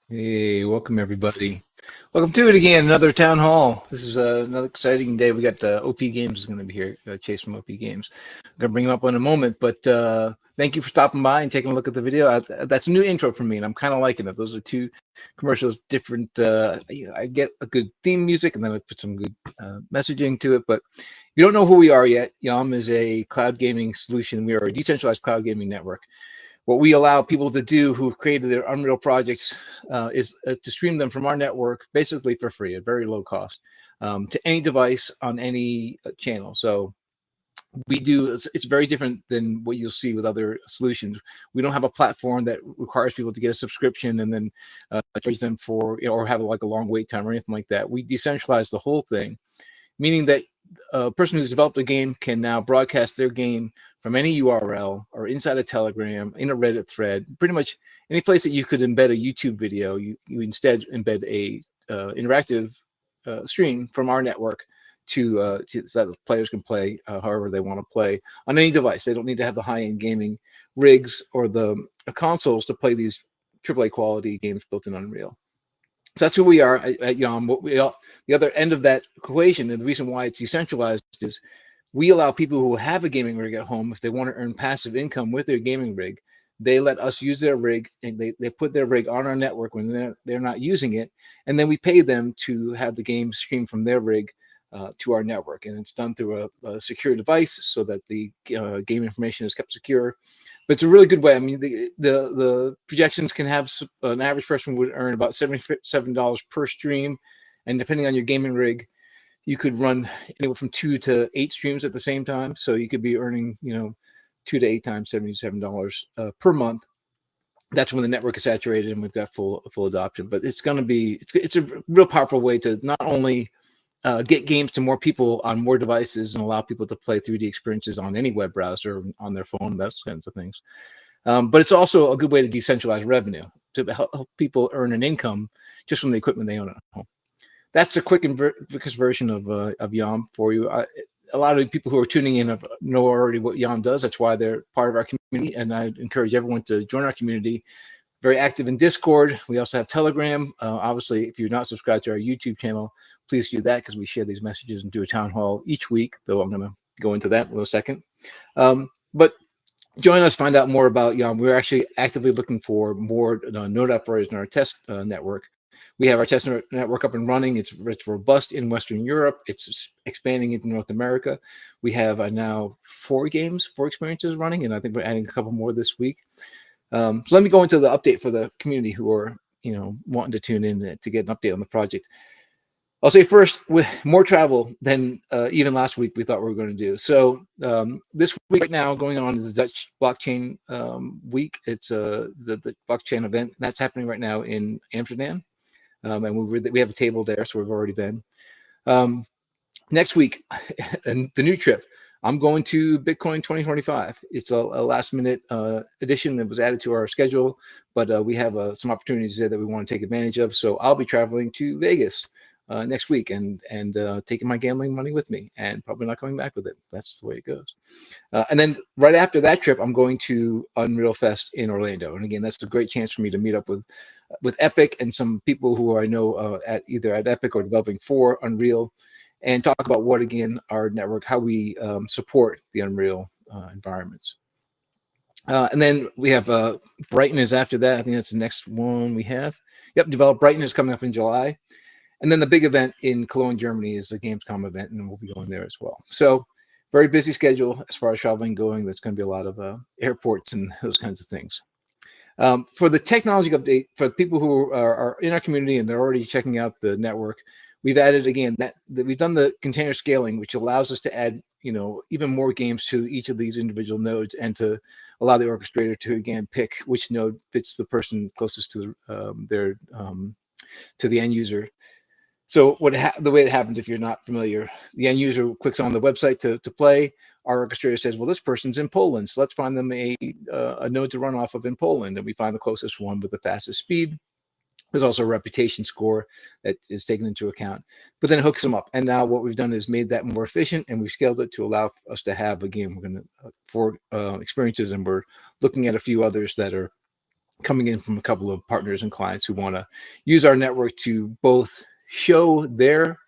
Hey, welcome everybody. Welcome to it again, another town hall. This is another exciting day. We got OP Games is going to be here, Chase from OP Games. I'm going to bring him up in a moment, but thank you for stopping by and taking a look at the video. That's a new intro for me, and I'm kind of liking it. Those are two commercials, different. I get a good theme music, and then I put some good messaging to it. But if you don't know who we are yet, YOM is a cloud gaming solution. We are a decentralized cloud gaming network. What we allow people to do who've created their Unreal projects is to stream them from our network basically for free at very low cost to any device on any channel. So we do, it's very different than what you'll see with other solutions. We don't have a platform that requires people to get a subscription and then charge them for, or have like a long wait time or anything like that. We decentralize the whole thing, meaning that a person who's developed a game can now broadcast their game from any URL or inside a Telegram, in a Reddit thread, pretty much any place that you could embed a YouTube video. You instead embed a interactive stream from our network to so that players can play however they want to play on any device. They don't need to have the high-end gaming rigs or the consoles to play these AAA quality games built in Unreal. So that's who we are at YOM. The other end of that equation, and the reason why it's decentralized, is we allow people who have a gaming rig at home, if they want to earn passive income with their gaming rig, they let us use their rig, and they put their rig on our network when they're not using it, and then we pay them to have the game stream from their rig to our network, and it's done through a secure device so that the game information is kept secure. But it's a really good way. I mean, the projections can have an average person would earn about $77 per stream, and depending on your gaming rig, you could run anywhere from 2 to 8 streams at the same time. So you could be earning, 2 to 8 times $77 per month. That's when the network is saturated and we've got full adoption. But it's going to be it's a real powerful way to not only get games to more people on more devices and allow people to play 3D experiences on any web browser, on their phone, those kinds of things. But it's also a good way to decentralize revenue, to help people earn an income just from the equipment they own at home. That's the quick and quickest version of YOM for you. A lot of people who are tuning in know already what YOM does. That's why they're part of our community, and I encourage everyone to join our community. Very active in Discord. We also have Telegram. Obviously, if you're not subscribed to our YouTube channel, please do that, because we share these messages and do a town hall each week, though I'm going to go into that in a second. But join us, find out more about YOM. We're actually actively looking for more node operators in our test network. We have our test network up and running. It's robust in Western Europe. It's expanding into North America. We have now 4 experiences running, and I think we're adding a couple more this week. So let me go into the update for the community who are, wanting to tune in to get an update on the project. I'll say first, with more travel than even last week we thought we were going to do. So this week right now going on is the Dutch blockchain week. It's the blockchain event that's happening right now in Amsterdam, and we have a table there, so we've already been. Next week, and the new trip, I'm going to Bitcoin 2025. It's a last minute addition that was added to our schedule, but we have some opportunities there that we want to take advantage of. So I'll be traveling to Vegas next week and taking my gambling money with me, and probably not coming back with it. That's the way it goes. And then right after that trip, I'm going to Unreal Fest in Orlando. And again, that's a great chance for me to meet up with Epic and some people who I know either at Epic or developing for Unreal, and talk about what, again, our network, how we support the Unreal environments. And then we have Brighton is after that. I think that's the next one we have. Yep, Develop Brighton is coming up in July. And then the big event in Cologne, Germany is the Gamescom event, and we'll be going there as well. So very busy schedule as far as traveling going. There's going to be a lot of airports and those kinds of things. For the technology update, for the people who are in our community and they're already checking out the network, we've added, again, that we've done the container scaling, which allows us to add, even more games to each of these individual nodes, and to allow the orchestrator to, again, pick which node fits the person closest to the end user. So the way it happens, if you're not familiar, the end user clicks on the website to play. Our orchestrator says, well, this person's in Poland, so let's find them a node to run off of in Poland, and we find the closest one with the fastest speed. There's also a reputation score that is taken into account, but then it hooks them up. And now what we've done is made that more efficient, and we've scaled it to allow us to have, again, we're going to 4 experiences, and we're looking at a few others that are coming in from a couple of partners and clients who want to use our network to both show their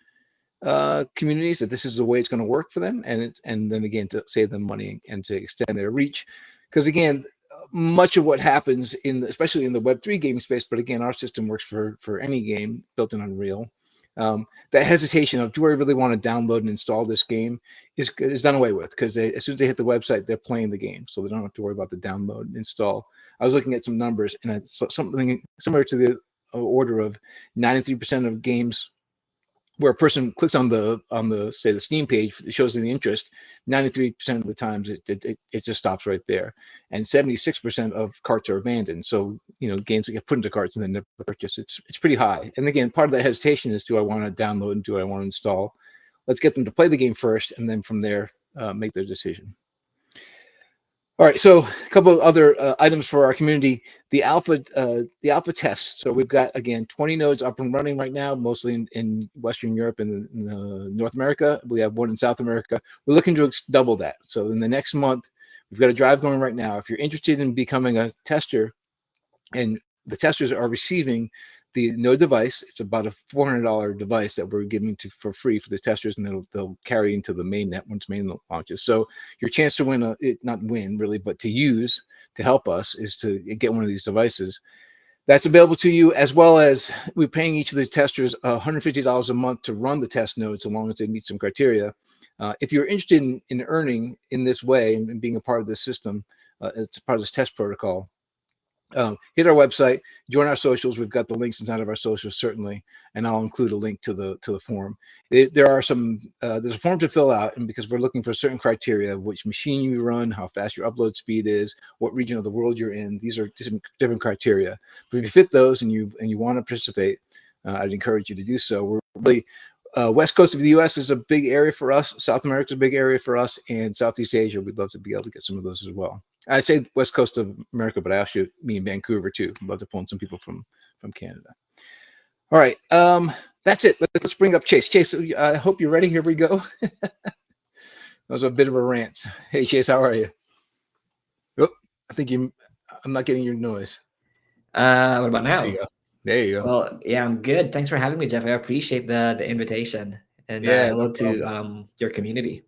communities that this is the way it's going to work for them, and then again to save them money and to extend their reach. Because again, much of what happens especially in the Web3 game space, but again, our system works for any game built in Unreal. That hesitation of, do I really want to download and install this game is done away with, because as soon as they hit the website, they're playing the game, so they don't have to worry about the download and install. I was looking at some numbers, and it's something similar to the order of 93% of games where a person clicks on the say the Steam page, it shows them the interest. 93% of the times it just stops right there, and 76% of carts are abandoned. So games that get put into carts and then never purchased. It's pretty high. And again, part of that hesitation is, do I want to download and do I want to install? Let's get them to play the game first, and then from there make their decision. All right, so a couple of other items for our community. The alpha test. So we've got, again, 20 nodes up and running right now, mostly in Western Europe and in North America. We have one in South America. We're looking to double that. So in the next month, we've got a drive going right now. If you're interested in becoming a tester, and the testers are receiving the node device, it's about a $400 device that we're giving for free for the testers, and they'll carry into the mainnet once mainnet launches. So your chance to win, not win really, but to use to help us, is to get one of these devices. That's available to you, as well as we're paying each of the testers $150 a month to run the test nodes, so long as they meet some criteria. If you're interested in earning in this way and being a part of this system, it's part of this test protocol, hit our website, join our socials. We've got the links inside of our socials, certainly, and I'll include a link to the form. There are some there's a form to fill out, and because we're looking for certain criteria, which machine you run, how fast your upload speed is, what region of the world you're in. These are different criteria. But if you fit those and you want to participate, I'd encourage you to do so. We're really West Coast of the U.S. is a big area for us. South America is a big area for us, and Southeast Asia, we'd love to be able to get some of those as well. I say West Coast of America, but I actually mean Vancouver too. I'd love to pull in some people from Canada. All right, that's it. Let's bring up Chase. Chase, I hope you're ready. Here we go. That was a bit of a rant. Hey, Chase, how are you? Oh, I think I'm not getting your noise. What about now? There you go. Well, yeah, I'm good. Thanks for having me, Jeff. I appreciate the invitation, and hello no to your community.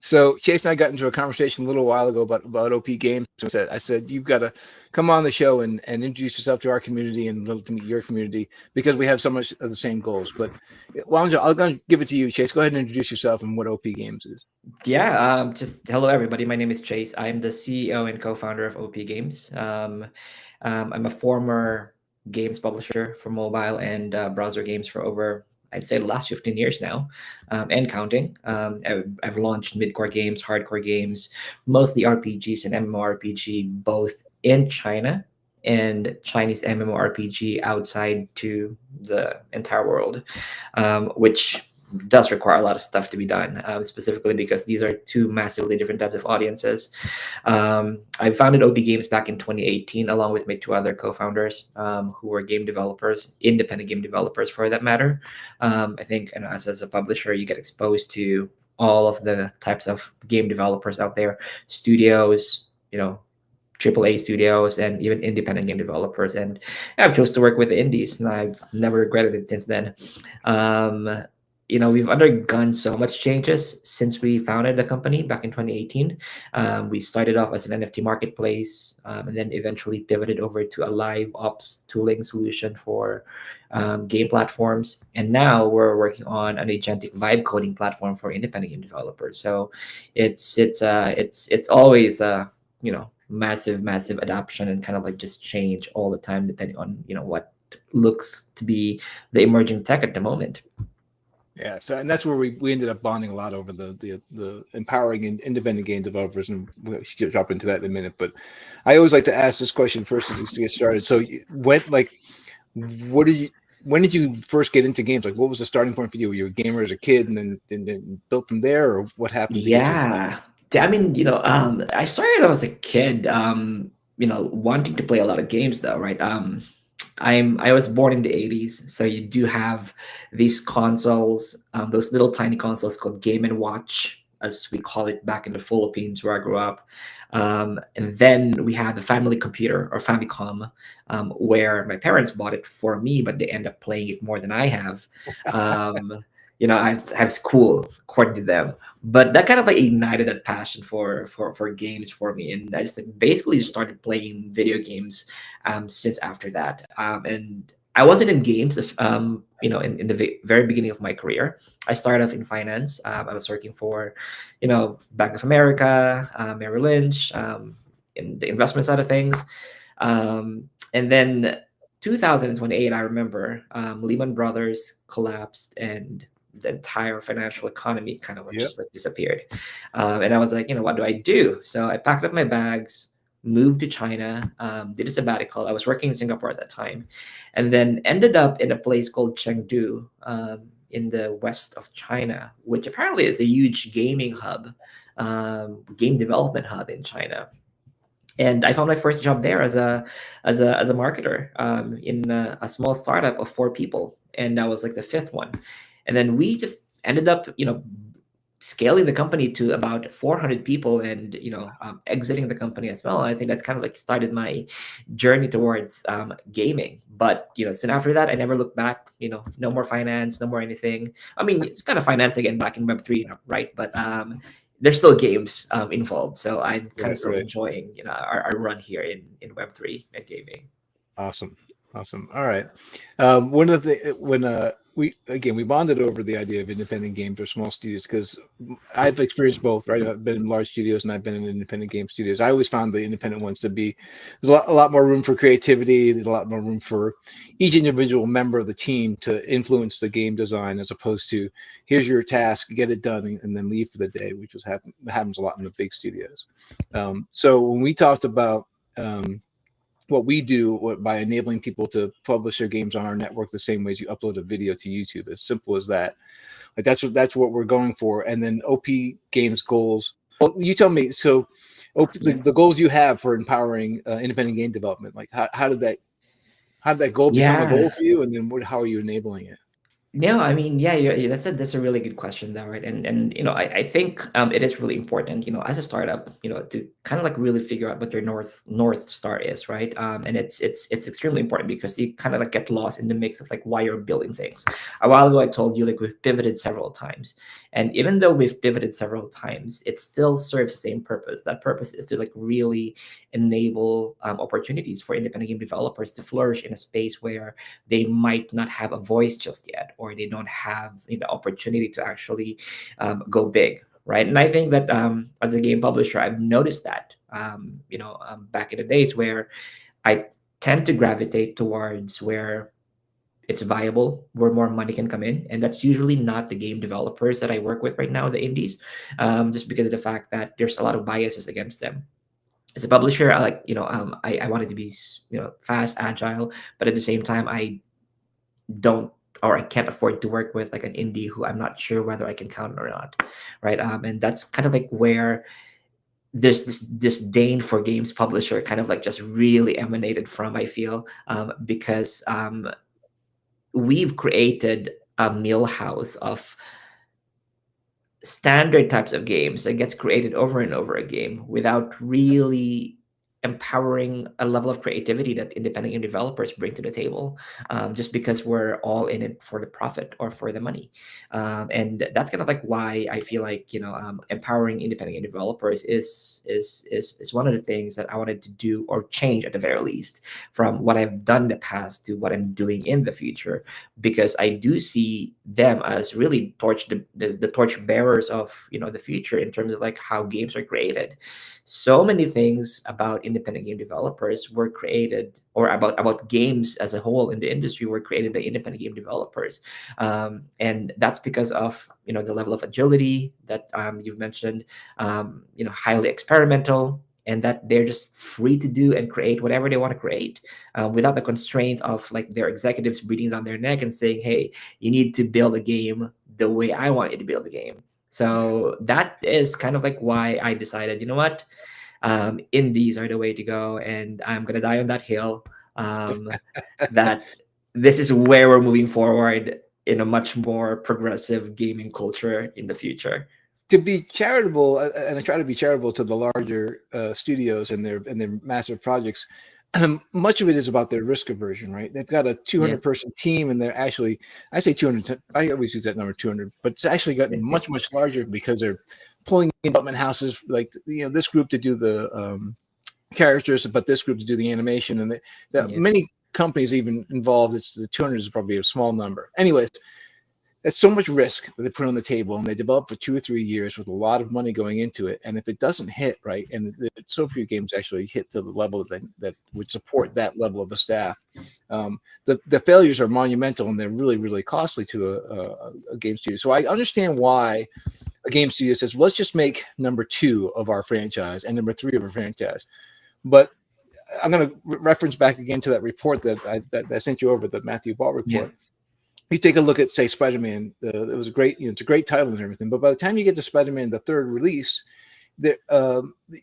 So Chase and I got into a conversation a little while ago about OP games. I said, you've got to come on the show and introduce yourself to our community and to meet your community, because we have so much of the same goals. But why don't you, I'll give it to you, Chase. Go ahead and introduce yourself and what OP Games is. Yeah, just hello everybody. My name is Chase. I'm the CEO and co-founder of OP Games. I'm a former games publisher for mobile and browser games for over, I'd say, the last 15 years now, and counting. I've launched mid-core games, hardcore games, mostly RPGs and MMORPG, both in China and Chinese MMORPG outside to the entire world, which does require a lot of stuff to be done, specifically because these are two massively different types of audiences. I founded OP Games back in 2018, along with my two other co-founders, who were game developers, independent game developers for that matter. I think, as a publisher, you get exposed to all of the types of game developers out there, studios, AAA studios, and even independent game developers. And I've chose to work with the indies, and I've never regretted it since then. We've undergone so much changes since we founded the company back in 2018. We started off as an NFT marketplace, and then eventually pivoted over to a live ops tooling solution for game platforms. And now we're working on an agentic vibe coding platform for independent game developers. So it's always massive adoption and kind of like just change all the time, depending on what looks to be the emerging tech at the moment. Yeah, so and that's where we ended up bonding a lot over the empowering independent game developers, and we'll drop into that in a minute. But I always like to ask this question first to get started. So when did you first get into games? Like, what was the starting point for you? Were you a gamer as a kid and then built from there, or what happened to get you into that? I mean, I started as a kid, wanting to play a lot of games though, right? I was born in the 80s, so you do have these consoles, those little tiny consoles called Game and Watch, as we call it back in the Philippines where I grew up. And then we had the family computer or Famicom, where my parents bought it for me, but they end up playing it more than I have. Um, I have school according to them, but that kind of like ignited that passion for games for me, and I just like, basically just started playing video games since after that. And I wasn't in games, in the very beginning of my career. I started off in finance. I was working for, Bank of America, Merrill Lynch, in the investment side of things. And then 2028, I remember Lehman Brothers collapsed and the entire financial economy kind of Yep. just like disappeared. And I was like, what do I do? So I packed up my bags, moved to China, did a sabbatical. I was working in Singapore at that time, and then ended up in a place called Chengdu, in the west of China, which apparently is a huge gaming hub, game development hub in China. And I found my first job there as a marketer, in a small startup of 4 people, and I was like the fifth one. And then we just ended up, scaling the company to about 400 people, and exiting the company as well. I think that's kind of like started my journey towards gaming. But soon after that, I never looked back. No more finance, no more anything. I mean, it's kind of finance again back in Web 3, right? But there's still games involved, so I'm kind of Right. still Right. enjoying our run here in Web 3 and gaming. Awesome. Awesome. All right. One of the when we bonded over the idea of independent games or small studios because I've experienced both. Right, I've been in large studios and I've been in independent game studios. I always found the independent ones to be there's a lot more room for creativity. There's a lot more room for each individual member of the team to influence the game design as opposed to here's your task, get it done, and then leave for the day, which happens a lot in the big studios. So when we talked about what we do by enabling people to publish their games on our network the same way as you upload a video to YouTube. As simple as that. Like that's what we're going for. And then OP Games goals. Well, you tell me. So, Yeah. the goals you have for empowering independent game development. Like how did that goal become a Yeah. goal for you? And then how are you enabling it? No, I mean, yeah, that's a really good question, though, right? And I think it is really important, as a startup, to kind of like really figure out what your north star is, right? And it's extremely important because you kind of like get lost in the mix of like why you're building things. A while ago, I told you like we've pivoted several times, and even though we've pivoted several times, it still serves the same purpose. That purpose is to like really enable opportunities for independent game developers to flourish in a space where they might not have a voice just yet, or they don't have the opportunity to actually go big, right? And I think that as a game publisher, I've noticed that back in the days where I tend to gravitate towards where it's viable, where more money can come in, and that's usually not the game developers that I work with right now, the indies, just because of the fact that there's a lot of biases against them. As a publisher, I like I wanted to be fast, agile, but at the same time, don't or I can't afford to work with like an indie who I'm not sure whether I can count on or not, right? And that's kind of like where this disdain for games publisher kind of like just really emanated from. I feel because we've created a millhouse of standard types of games that gets created over and over again without really empowering a level of creativity that independent game developers bring to the table, just because we're all in it for the profit or for the money. And that's kind of like why I feel like empowering independent game developers is one of the things that I wanted to do or change at the very least from what I've done in the past to what I'm doing in the future, because I do see them as really the torch bearers of the future in terms of like how games are created. So many things about independent game developers were created, or about games as a whole in the industry were created by independent game developers, and that's because of the level of agility that you've mentioned, highly experimental, and that they're just free to do and create whatever they want to create, without the constraints of like their executives breathing down their neck and saying, "Hey, you need to build a game the way I want you to build a game." So that is kind of like why I decided, what, indies are the way to go, and I'm gonna die on that hill. That this is where we're moving forward in a much more progressive gaming culture in the future. to be charitable, and I try to be charitable to the larger studios and their massive projects. Much of it is about their risk aversion, right? They've got a Yeah. 200-person team, and they're actually, I say 200, I always use that number 200, but it's actually gotten much larger because they're pulling in development houses like this group to do the characters, but this group to do the animation, and Yeah. many companies even involved. It's the 200 is probably a small number. Anyways, that's so much risk that they put on the table, and they develop for 2 or 3 years with a lot of money going into it. And if it doesn't hit right, and so few games actually hit to the level that would support that level of a staff, the failures are monumental, and they're really costly to a game studio. So I understand why a game studio says, let's just make number 2 of our franchise and number 3 of our franchise. But I'm going to reference back again to that report that I sent you over, the Matthew Ball report. Yeah. You take a look at, say, Spider-Man. It was a great, it's a great title and everything. But by the time you get to Spider-Man, the third release, there,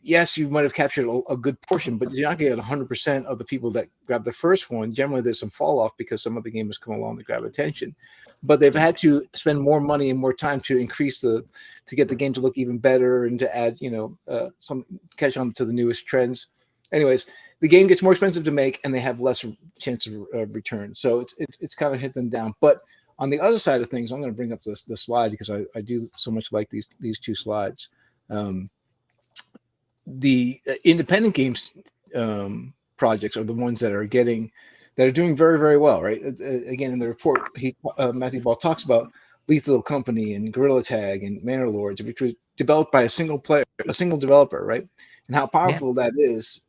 yes, you might have captured a good portion, but you're not going to get 100% of the people that grab the first one. Generally, there's some fall off because some of the game has come along to grab attention. But they've had to spend more money and more time to get the game to look even better and to add, some catch on to the newest trends. Anyways, the game gets more expensive to make, and they have less chance of return. So it's kind of hit them down. But on the other side of things, I'm going to bring up the slide because I do so much like these 2 slides. The independent games projects are the ones that are doing very well, right? Again, in the report, Matthew Ball talks about Lethal Company and Gorilla Tag and Manor Lords, which was developed by a single developer, right? And how powerful that is.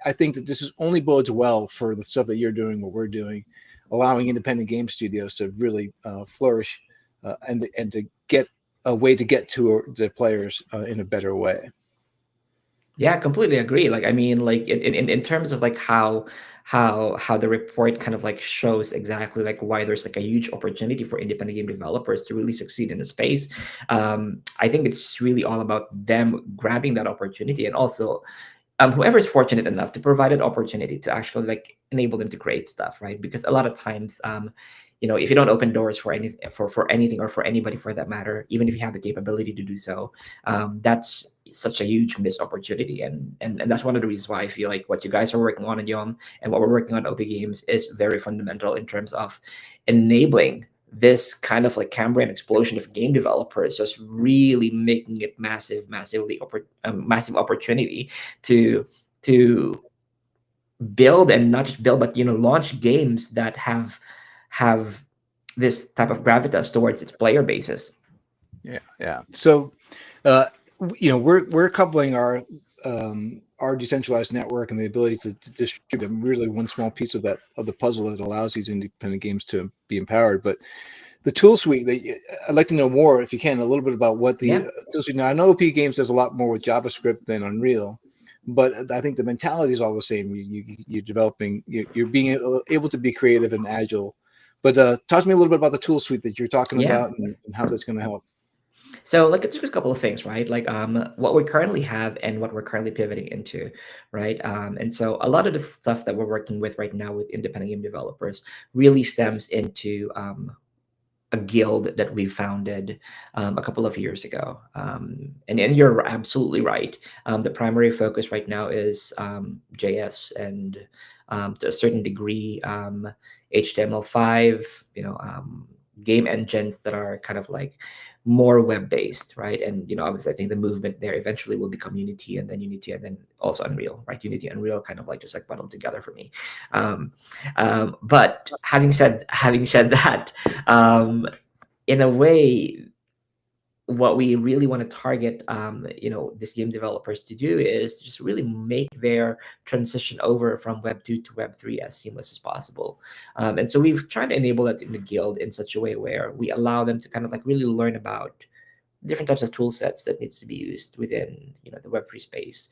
I think that this is only bodes well for the stuff that you're doing, what we're doing, allowing independent game studios to really flourish and to get a way to get to the players in a better way. Yeah, completely agree. Like, I mean, like in terms of like how the report kind of like shows exactly like why there's like a huge opportunity for independent game developers to really succeed in the space. I think it's really all about them grabbing that opportunity, and also whoever is fortunate enough to provide an opportunity to actually like enable them to create stuff, right? Because a lot of times, if you don't open doors for anything or for anybody for that matter, even if you have the capability to do so, that's such a huge missed opportunity. And that's one of the reasons why I feel like what you guys are working on at YOM and what we're working on at OP Games is very fundamental in terms of enabling this kind of like Cambrian explosion of game developers, just really making it massive opportunity to build, and not just build, but launch games that have this type of gravitas towards its player bases. Yeah. So, we're coupling our decentralized network and the ability to distribute them, really one small piece of the puzzle that allows these independent games to be empowered. But the tool suite, I'd like to know more, if you can, a little bit about what the tool suite. Now, I know OP Games does a lot more with JavaScript than Unreal, but I think the mentality is all the same. You're developing, you're being able to be creative and agile. But talk to me a little bit about the tool suite that you're talking about and how that's going to help. So like it's just a couple of things, right? Like what we currently have and what we're currently pivoting into, right? And so a lot of the stuff that we're working with right now with independent game developers really stems into a guild that we founded a couple of years ago. And you're absolutely right. The primary focus right now is JS and to a certain degree HTML5, game engines that are kind of like more web-based, right? And obviously I think the movement there eventually will become Unity, and then also Unreal, right? Unity and Unreal kind of like just like bundled together for me. But having said that, in a way, what we really want to target these game developers to do is just really make their transition over from web 2 to web 3 as seamless as possible. And so we've tried to enable that in the guild in such a way where we allow them to kind of like really learn about different types of tool sets that needs to be used within the web3 space,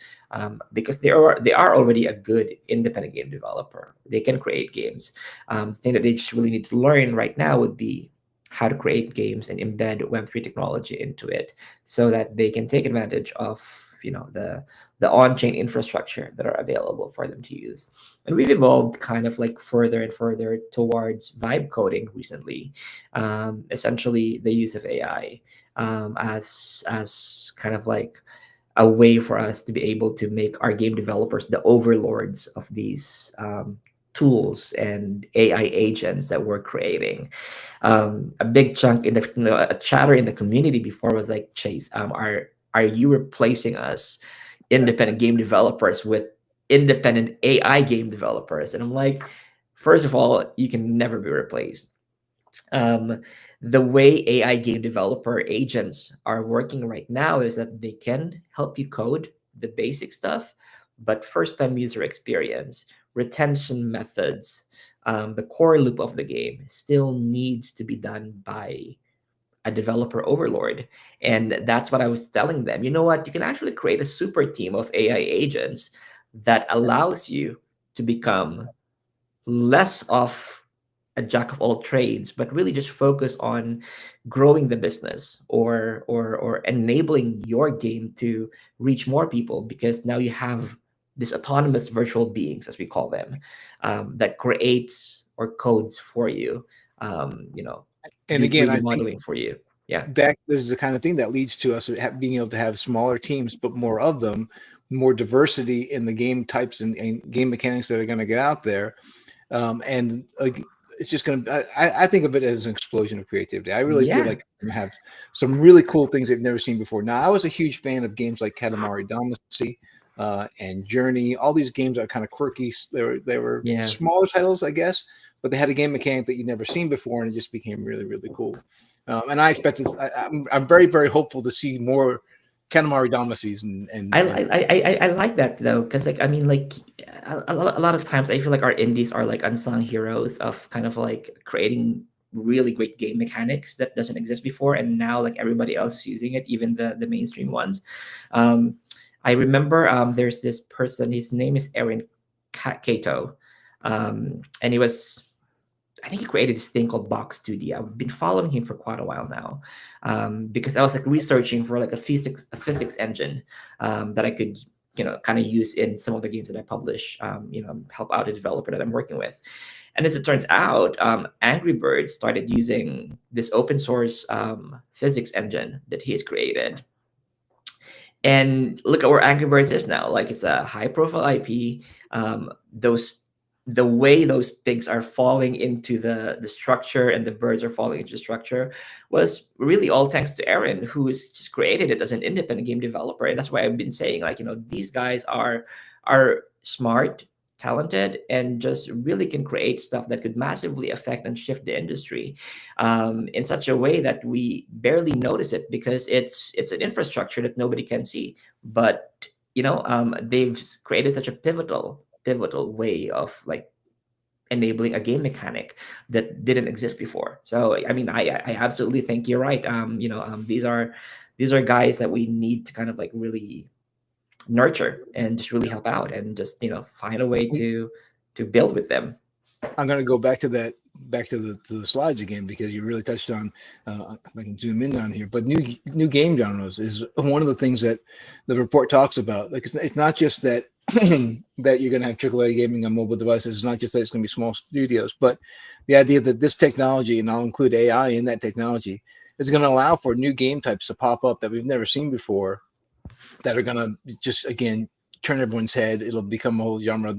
because they are already a good independent game developer. They can create games. The thing that they just really need to learn right now would be how to create games and embed web3 technology into it, so that they can take advantage of the on-chain infrastructure that are available for them to use. And we've evolved kind of like further and further towards vibe coding recently, essentially the use of AI as kind of like a way for us to be able to make our game developers the overlords of these tools and AI agents that we're creating. A big chunk in a chatter in the community before was like, Chase, are you replacing us independent game developers with independent AI game developers? And I'm like, first of all, you can never be replaced. um, the way AI game developer agents are working right now is that they can help you code the basic stuff, but first time user experience, retention methods, the core loop of the game still needs to be done by a developer overlord. And that's what I was telling them. You know what? You can actually create a super team of AI agents that allows you to become less of a jack of all trades, but really just focus on growing the business, or enabling your game to reach more people, because now you have these autonomous virtual beings, as we call them, that creates or codes for you, And do again, 3D I think modeling for you. Yeah. that this is the kind of thing that leads to us being able to have smaller teams, but more of them, more diversity in the game types and game mechanics that are going to get out there. And it's just going to, I think of it as an explosion of creativity. I really feel Yeah. like we're going to have some really cool things they've never seen before. Now, I was a huge fan of games like Katamari Damacy and Journey. All these games are kind of quirky. They were Yeah. smaller titles, I guess, but they had a game mechanic that you'd never seen before, and it just became really, really cool. And I expect this. I'm very, very hopeful to see more Katamari Damacies I like that though, because like I mean like a lot of times I feel like our indies are like unsung heroes of kind of like creating really great game mechanics that doesn't exist before, and now like everybody else is using it, even the mainstream ones. um I remember there's this person, his name is Aaron Cato, and he was, I think he created this thing called Box Studio. I've been following him for quite a while now, because I was like researching for like a physics engine that I could kind of use in some of the games that I publish. Help out a developer that I'm working with. And as it turns out, Angry Birds started using this open source physics engine that he's created, and look at where Angry Birds is now. Like it's a high profile IP. Those The way those pigs are falling into the structure and the birds are falling into the structure was really all thanks to Aaron, who's just created it as an independent game developer. And that's why I've been saying, like, these guys are smart, talented, and just really can create stuff that could massively affect and shift the industry in such a way that we barely notice it, because it's an infrastructure that nobody can see. But they've created such a pivotal way of like enabling a game mechanic that didn't exist before. So I mean, I absolutely think you're right. These are guys that we need to kind of like really nurture and just really help out, and just find a way to build with them. I'm going to go back to that, back to the slides again, because you really touched on. If I can zoom in on here, but new game genres is one of the things that the report talks about. Like it's not just that that you're going to have AAA gaming on mobile devices. It's not just that it's going to be small studios, but the idea that this technology, and I'll include AI in that technology, is going to allow for new game types to pop up that we've never seen before, that are going to just again turn everyone's head. It'll become a whole genre.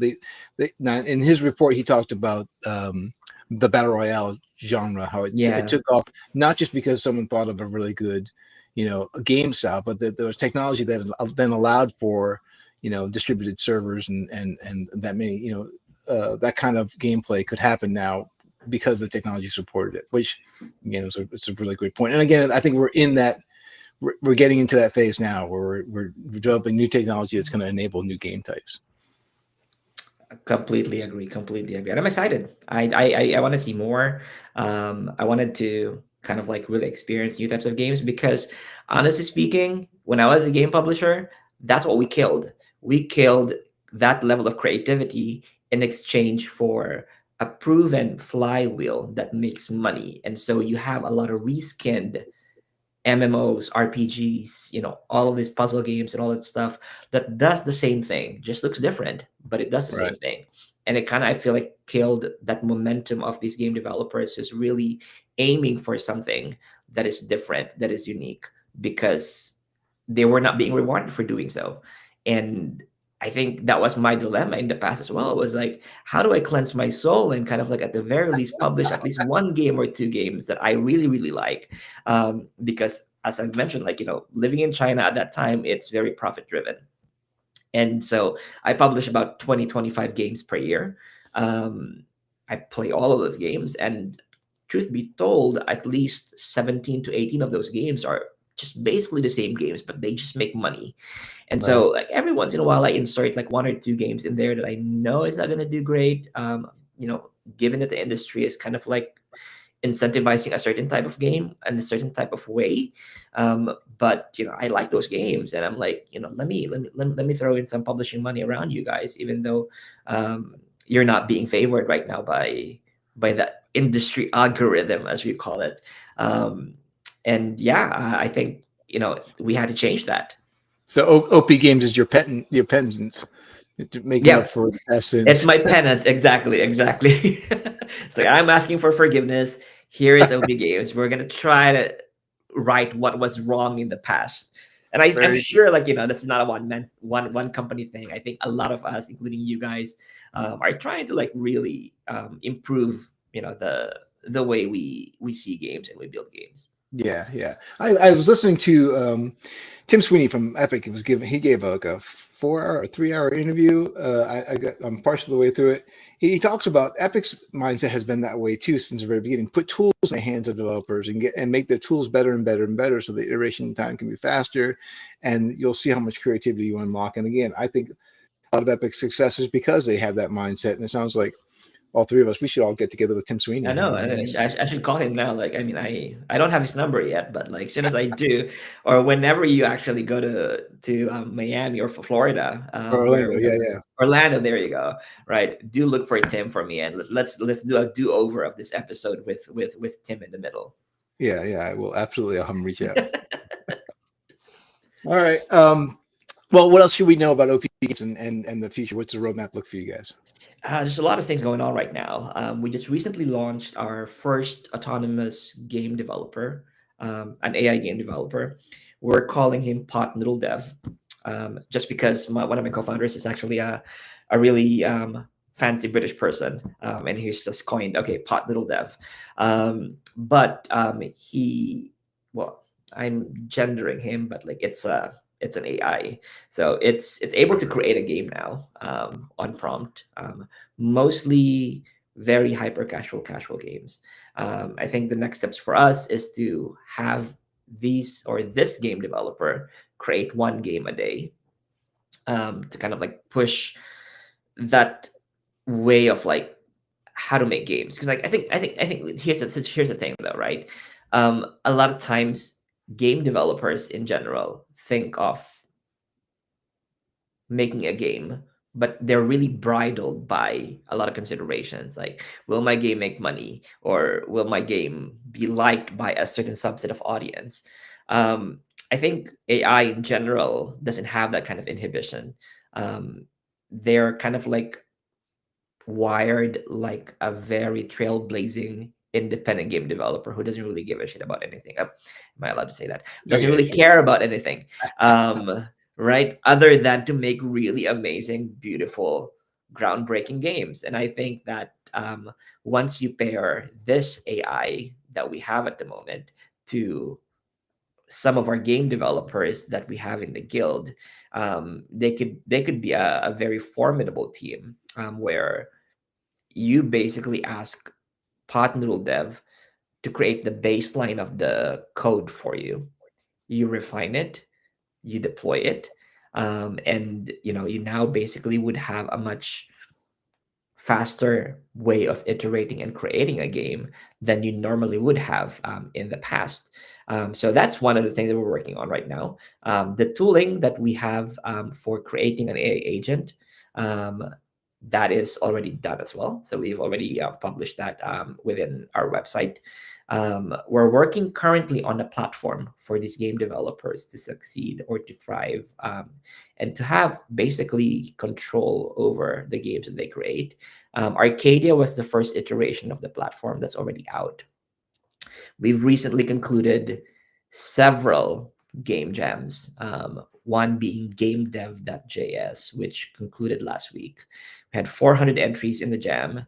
Now, in his report, he talked about the battle royale genre, how it Yeah. took off, not just because someone thought of a really good, a game style, but that there was technology that then allowed for, distributed servers and that many, that kind of gameplay could happen now because the technology supported it, which again, it's a really great point. And again, I think we're getting into that phase now where we're developing new technology that's going to enable new game types. Completely agree. Completely agree. And I'm excited. I want to see more. I wanted to kind of like really experience new types of games, because honestly speaking, when I was a game publisher, that's what we killed. We killed that level of creativity in exchange for a proven flywheel that makes money. And so you have a lot of reskinned MMOs, RPGs, all of these puzzle games and all that stuff that does the same thing, just looks different, but it does the Right. same thing. And it kind of, I feel like, killed that momentum of these game developers who's really aiming for something that is different, that is unique, because they were not being rewarded for doing so. And I think that was my dilemma in the past as well. It was like, how do I cleanse my soul and kind of like at the very least publish at least one game or two games that I really, really like? Because as I've mentioned, like, living in China at that time, it's very profit driven. And so I publish about 20, 25 games per year. Um, I play all of those games. And truth be told, at least 17 to 18 of those games are just basically the same games, but they just make money. And Right. so, like, every once in a while, I insert like one or two games in there that I know is not going to do great. Given that the industry is kind of like incentivizing a certain type of game and a certain type of way. But I like those games, and I'm like, let me throw in some publishing money around you guys, even though you're not being favored right now by that industry algorithm, as we call it. Um, and yeah, I think we had to change that. So OP Games is your penance, making up Yeah, for the past it's sins. my penance. Exactly, exactly. It's like I'm asking for forgiveness. Here is OB Games. We're gonna try to right what was wrong in the past. And I'm Very sure, like, that's not a one company thing. I think a lot of us, including you guys, are trying to like really improve, the way we see games and we build games. Yeah, yeah. I was listening to Tim Sweeney from Epic. He gave like a 4 hour or 3 hour interview. I'm partially the way through it. He talks about Epic's mindset has been that way too since the very beginning. Put tools in the hands of developers and make the tools better and better and better, so the iteration time can be faster, and you'll see how much creativity you unlock. And again, I think a lot of Epic's success is because they have that mindset. And it sounds like all three of us, we should all get together with Tim I Sweeney. know. I should call him now. Like, I mean, I don't have his number yet, but like, as soon as I do, or whenever you actually go to Miami or for Florida, Or Orlando, yeah, yeah. Orlando, there you go. Right, do look for Tim for me, and let's do a do over of this episode with Tim in the middle. Yeah, yeah, I will absolutely. I'll have him reach out. All right. Well, what else should we know about OP games and the future? What's the roadmap look for you guys? There's a lot of things going on right now. We just recently launched our first autonomous game developer, an AI game developer. We're calling him Pot Noodle Dev, just because one of my co-founders is actually a really fancy British person, and he's just coined, okay, Pot Noodle Dev. But well, I'm gendering him, but like it's an AI, so it's able to create a game now on prompt, mostly very hyper casual games. I think the next steps for us is to have this game developer create one game a day, to kind of like push that way of like how to make games. Because like I think here's the thing though, right? A lot of times game developers in general think of making a game, but they're really bridled by a lot of considerations, like, will my game make money, or will my game be liked by a certain subset of audience? I think AI in general doesn't have that kind of inhibition. They're kind of like wired like a very trailblazing independent game developer who doesn't really give a shit about anything. Am I allowed to say that? Oh, Doesn't yeah, really sure. care about anything. Right? Other than to make really amazing, beautiful, groundbreaking games. And I think that once you pair this AI that we have at the moment to some of our game developers that we have in the guild, they could be a very formidable team, where you basically ask Pot Noodle Dev to create the baseline of the code for you. You refine it, you deploy it, and you now basically would have a much faster way of iterating and creating a game than you normally would have in the past. So that's one of the things that we're working on right now. The tooling that we have for creating an AI agent, um, that is already done as well. So we've already published that within our website. We're working currently on a platform for these game developers to succeed or to thrive, and to have basically control over the games that they create. Arcadia was the first iteration of the platform that's already out. We've recently concluded several game jams, one being GameDev.js, which concluded last week. We had 400 entries in the jam,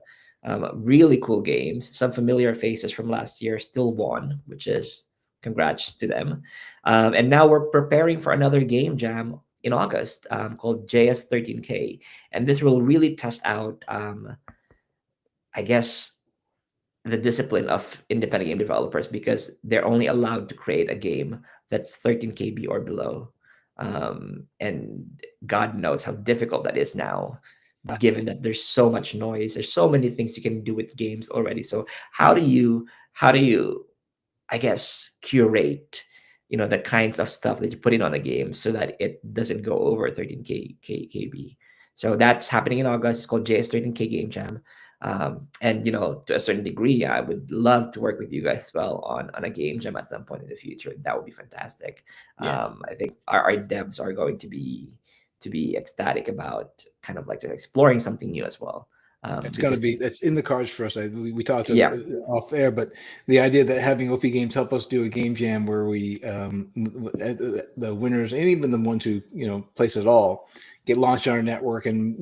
really cool games. Some familiar faces from last year still won, which is congrats to them. And now we're preparing for another game jam in August, called JS13K. And this will really test out, I guess, the discipline of independent game developers, because they're only allowed to create a game that's 13 KB or below. And God knows how difficult that is now, given that there's so much noise. There's so many things you can do with games already. So how do you I guess, curate, the kinds of stuff that you put in on a game so that it doesn't go over 13K KB. So that's happening in August. It's called JS13K Game Jam. And to a certain degree, I would love to work with you guys as well on a game jam at some point in the future. That would be fantastic. Yeah. I think our devs are going to be ecstatic about kind of like just exploring something new as well. It's going to Because be, that's in the cards for us. We talked yeah, off air, but the idea that having OP Games help us do a game jam where we, the winners and even the ones who, place it all, get launched on our network. And,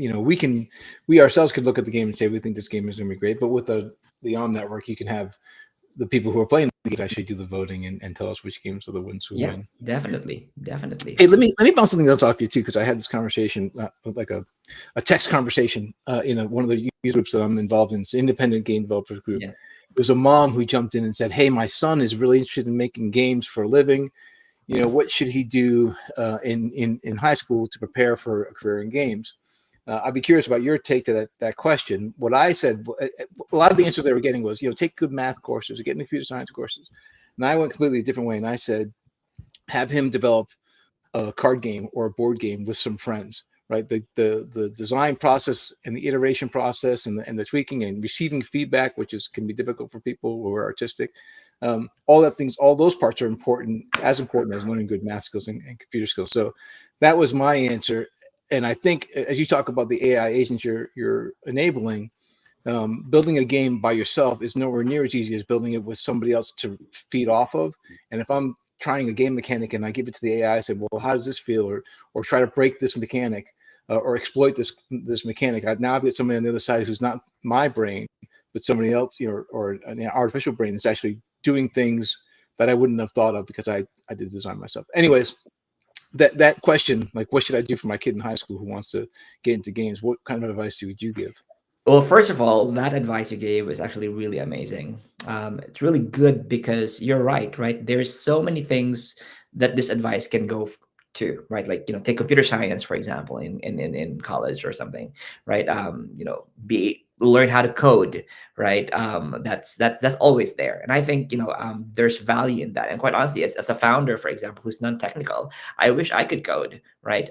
we ourselves could look at the game and say, we think this game is going to be great. But with the YOM network, you can have the people who are playing the game actually do the voting and tell us which games are the ones who yeah, win. definitely. Hey, let me bounce something else off you too, because I had this conversation, like a text conversation, in one of the user groups that I'm involved in. It's an independent game developers group. Yeah. There's a mom who jumped in and said, "Hey, my son is really interested in making games for a living. What should he do in high school to prepare for a career in games?" I'd be curious about your take to that question. What I said, a lot of the answers they were getting was, take good math courses, get into computer science courses. And I went completely a different way, and I said, have him develop a card game or a board game with some friends, right? The design process and the iteration process and the tweaking and receiving feedback, which can be difficult for people who are artistic. All those parts are important, as important as learning good math skills and computer skills. So that was my answer. And I think as you talk about the AI agents you're enabling, building a game by yourself is nowhere near as easy as building it with somebody else to feed off of. And if I'm trying a game mechanic and I give it to the AI, I say, well, how does this feel? Or try to break this mechanic, or exploit this mechanic. I've got somebody on the other side who's not my brain, but somebody else, or an artificial brain that's actually doing things that I wouldn't have thought of because I did design myself. Anyways, that question, like, what should I do for my kid in high school who wants to get into games? What kind of advice would you give? Well, first of all, that advice you gave was actually really amazing. It's really good because you're right, right? There's so many things that this advice can go to, right? Like, take computer science, for example, in college or something, right? Be learn how to code, right? That's always there. And I think, there's value in that. And quite honestly, as a founder, for example, who's non-technical, I wish I could code, right?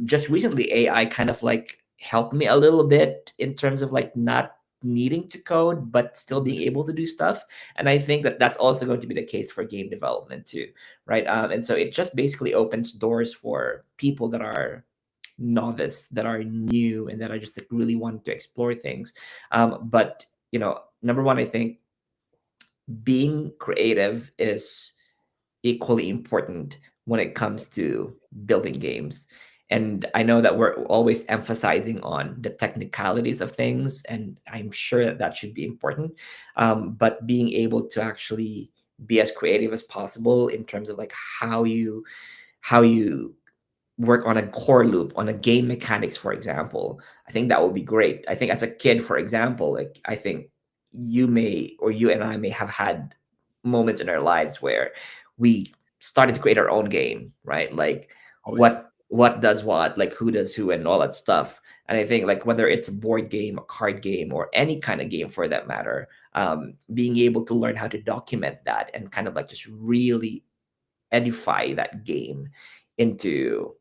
Just recently, AI kind of like helped me a little bit in terms of like not needing to code but still being able to do stuff. And I think that that's also going to be the case for game development too, right? And so it just basically opens doors for people that are novice, that are new, and that are just like really wanting to explore things. But number one, I think being creative is equally important when it comes to building games. And I know that we're always emphasizing on the technicalities of things, and I'm sure that that should be important. But being able to actually be as creative as possible in terms of like how you work on a core loop on a game mechanics, for example, I think that would be great. I think as a kid, for example, like I think you and I may have had moments in our lives where we started to create our own game, right? Like Oh yeah. what does what, like who does who, and all that stuff. And I think like whether it's a board game, a card game, or any kind of game for that matter, being able to learn how to document that and kind of like just really edify that game into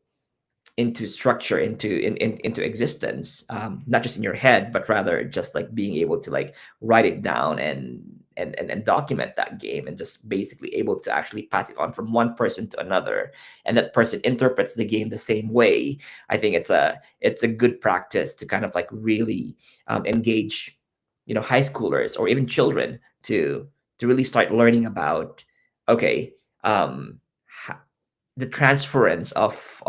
structure, into existence, not just in your head, but rather just like being able to like write it down and and document that game, and just basically able to actually pass it on from one person to another, and that person interprets the game the same way. I think it's a good practice to kind of like really engage, high schoolers or even children to really start learning about, okay, um, the transference of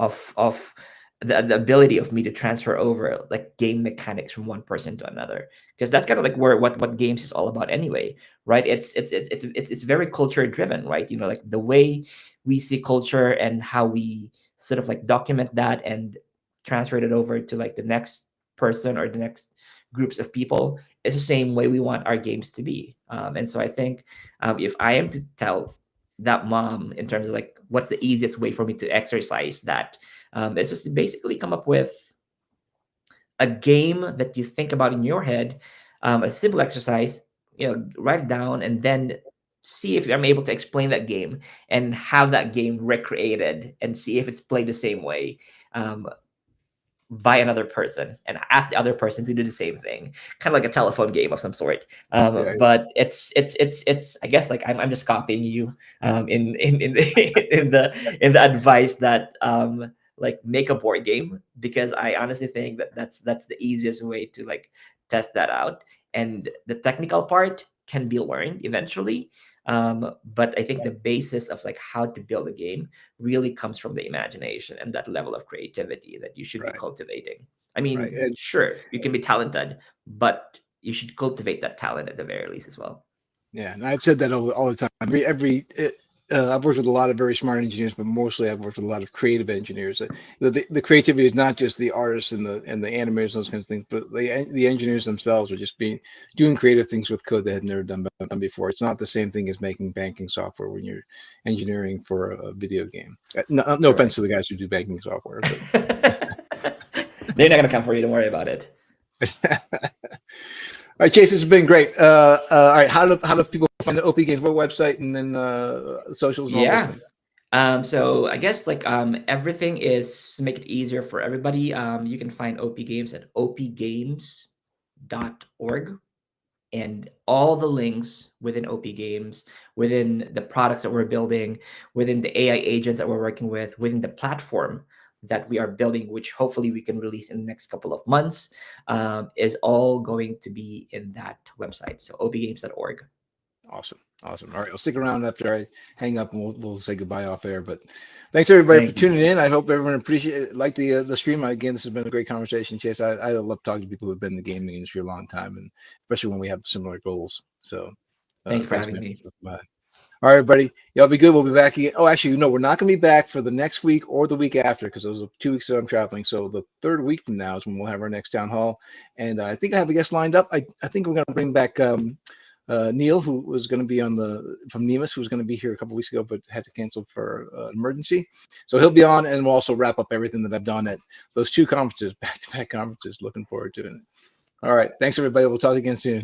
the ability of me to transfer over like game mechanics from one person to another, because that's kind of like where what games is all about anyway, right? It's very culture driven, right? Like the way we see culture and how we sort of like document that and transfer it over to like the next person or the next groups of people is the same way we want our games to be. And so I think, if I am to tell that mom in terms of like what's the easiest way for me to exercise that, it's just to basically come up with a game that you think about in your head, a simple exercise, write it down, and then see if I'm able to explain that game and have that game recreated and see if it's played the same way, by another person, and ask the other person to do the same thing, kind of like a telephone game of some sort. Yeah, But it's I guess like I'm just copying you, in the in the advice that, like, make a board game, because I honestly think that that's the easiest way to like test that out, and the technical part can be learned eventually. But I think the basis of like how to build a game really comes from the imagination and that level of creativity that you should be right, cultivating. I right. mean, And sure, you can be talented, but you should cultivate that talent at the very least as well. yeah, and I've said that all the time. I've worked with a lot of very smart engineers, but mostly I've worked with a lot of creative engineers. The creativity is not just the artists and the animators, those kinds of things, but the engineers themselves are just doing creative things with code they had never done before. It's not the same thing as making banking software when you're engineering for a video game. No offense Correct. to the guys who do banking software, but They're not gonna come for you. Don't worry about it. all right, Chase, this has been great. All right, how do people find the OP Games website and then socials and all those Yeah. things? So I guess like everything is to make it easier for everybody. You can find OP Games at opgames.org, and all the links within OP Games, within the products that we're building, within the AI agents that we're working with, within the platform that we are building, which hopefully we can release in the next couple of months, is all going to be in that website. So opgames.org. Awesome. Awesome. All right. I'll stick around after I hang up and we'll say goodbye off air. But thanks everybody for Thank you. tuning in. I hope everyone like the stream. Again, this has been a great conversation, Chase. I love talking to people who've been in the gaming industry a long time, and especially when we have similar goals. So Thank you for thanks, having man. me. Bye. All right, everybody. Y'all be good. We'll be back again. Oh, actually, no, we're not going to be back for the next week or the week after, because those are 2 weeks that I'm traveling. So the third week from now is when we'll have our next town hall. And I think I have a guest lined up. I think we're going to bring back Neil, who was going to be from Nemus, who was going to be here a couple weeks ago, but had to cancel for emergency. So he'll be on, and we'll also wrap up everything that I've done at those 2 conferences, back-to-back conferences. Looking forward to it. All right. Thanks, everybody. We'll talk again soon.